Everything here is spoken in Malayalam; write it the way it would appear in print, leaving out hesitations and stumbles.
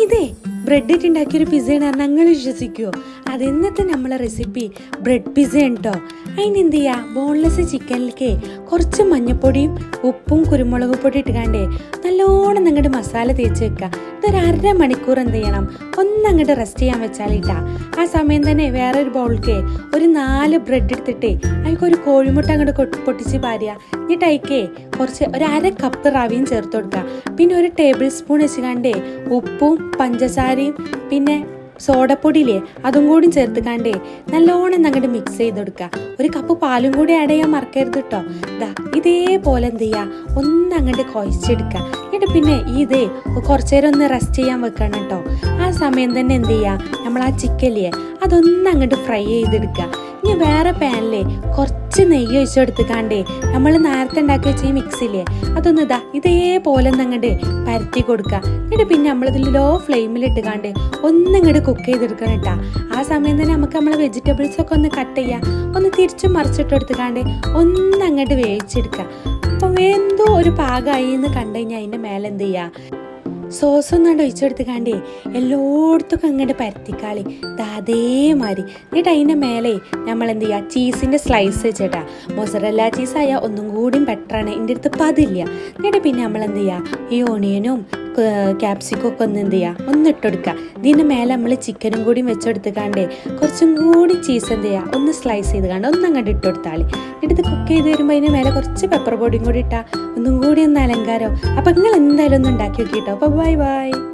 ഇതേ ബ്രെഡ് ഇട്ടുണ്ടാക്കിയൊരു പിസ്സയാണ് നിങ്ങൾ വിശ്വസിക്കുമോ? അതെന്നത്തെ നമ്മളെ റെസിപ്പി ബ്രെഡ് പിസ്സ കേട്ടോ. അതിനെന്ത് ചെയ്യുക, ബോൺലെസ് ചിക്കനിലേക്ക് കുറച്ച് മഞ്ഞൾപ്പൊടിയും ഉപ്പും കുരുമുളക് പൊടി ഇട്ടുകാണ്ടേ നല്ലോണം അങ്ങോട്ട് മസാല തേച്ച് വെക്കുക. ഇതൊരു 1/2 മണിക്കൂർ എന്ത് ചെയ്യണം, ഒന്നങ്ങോട്ട് റെസ്റ്റ് ചെയ്യാൻ വെച്ചാലിട്ടാ. ആ സമയം തന്നെ വേറൊരു ബൗളിലേക്ക് ഒരു 4 ബ്രെഡ് എടുത്തിട്ട് അതിൽക്കൊരു കോഴിമുട്ട അങ്ങോട്ട് പൊട്ടിച്ച് പാരുക. എന്നിട്ട് അതിക്ക് കുറച്ച് ഒരു 1/2 കപ്പ് റവയും ചേർത്ത് കൊടുക്കുക. പിന്നെ ഒരു ടേബിൾ സ്പൂൺ വെച്ചുകാണ്ടേ ഉപ്പും പഞ്ചസാരയും പിന്നെ സോഡപ്പൊടിയില്ലേ അതും കൂടി ചേർത്ത് കാണ്ടേ നല്ലോണം അങ്ങോട്ട് മിക്സ് ചെയ്ത് കൊടുക്കുക. ഒരു കപ്പ് പാലും കൂടി ആഡ് ചെയ്യാൻ മറക്കരുത് കേട്ടോ. ഇതേപോലെ എന്ത് ചെയ്യുക, അങ്ങോട്ട് കുഴച്ചെടുക്കുക. എന്നിട്ട് പിന്നെ ഇത് കുറച്ചു നേരം ഒന്ന് റെസ്റ്റ് ചെയ്യാൻ വെക്കണം കേട്ടോ. ആ സമയം തന്നെ എന്ത് ചെയ്യുക, നമ്മൾ ആ ചിക്കനില്ലേ അങ്ങോട്ട് ഫ്രൈ ചെയ്തെടുക്കുക. ഇനി വേറെ പാനിലെ കുറച്ച് നെയ്യ് ഒഴിച്ചെടുത്തുകാണ്ടേ നമ്മൾ നേരത്തെ ഉണ്ടാക്കി വെച്ച ഈ മിക്സില്ലേ ഇതേപോലെ അങ്ങോട്ട് പരത്തി കൊടുക്കുക. എന്നിട്ട് പിന്നെ നമ്മളിതിൽ ലോ ഫ്ലെയിമിലിട്ടുകാണ്ട് ഒന്നങ്ങോട്ട് കുക്ക് ചെയ്തെടുക്കണം കേട്ടോ. ആ സമയം തന്നെ നമുക്ക് നമ്മളെ വെജിറ്റബിൾസ് ഒക്കെ ഒന്ന് കട്ട് ചെയ്യുക, ഒന്ന് തിരിച്ചും മറിച്ചിട്ട് എടുത്തുകാണ്ട് ഒന്നങ്ങോട്ട് വേവിച്ചെടുക്കുക. അപ്പോൾ എന്തോ ഒരു പാകമായി എന്ന് കണ്ടു കഴിഞ്ഞാൽ അതിൻ്റെ മേലെ എന്ത് ചെയ്യുക, സോസ് ഒന്നാണ്ട് ഒഴിച്ചെടുത്തുകാണ്ടേ എല്ലായിടത്തും അങ്ങോട്ട് പരത്തിക്കാളി അതേമാതിരി. എന്നിട്ട് അതിൻ്റെ മേലെ നമ്മൾ എന്ത് ചെയ്യുക, ചീസിൻ്റെ സ്ലൈസ് വെച്ചിട്ടാ. മൊസറല്ല ചീസായാൽ ഒന്നും കൂടിയും ബെറ്ററാണ്. എൻ്റെ അടുത്ത് ഇപ്പം അതില്ല. എന്നിട്ട് പിന്നെ നമ്മൾ എന്ത് ചെയ്യുക, ഈ ഓണിയനും ക്യാപ്സിക്കും ഒക്കെ ഒന്ന് എന്ത് ചെയ്യുക, ഒന്ന് ഇട്ടെടുക്കുക. ഇതിൻ്റെ മേലെ നമ്മൾ ചിക്കനും കൂടി വെച്ചെടുത്തുകാണ്ടേ കുറച്ചും കൂടി ചീസ് എന്ത് ചെയ്യുക, ഒന്ന് സ്ലൈസ് ചെയ്ത് കണ്ട് അങ്ങോട്ട് ഇട്ടെടുത്താളി. എന്നിട്ട് ഇത് കുക്ക് ചെയ്ത് വരുമ്പോൾ അതിൻ്റെ മേലെ കുറച്ച് പെപ്പർ പൊടിയും കൂടി ഇട്ടാൽ ഒന്നും കൂടി ഒന്ന് അലങ്കാരം. അപ്പം നിങ്ങൾ എന്തായാലും ഒന്ന് ഉണ്ടാക്കി നോക്കിയിട്ടോ. അപ്പോൾ ബൈ ബൈ.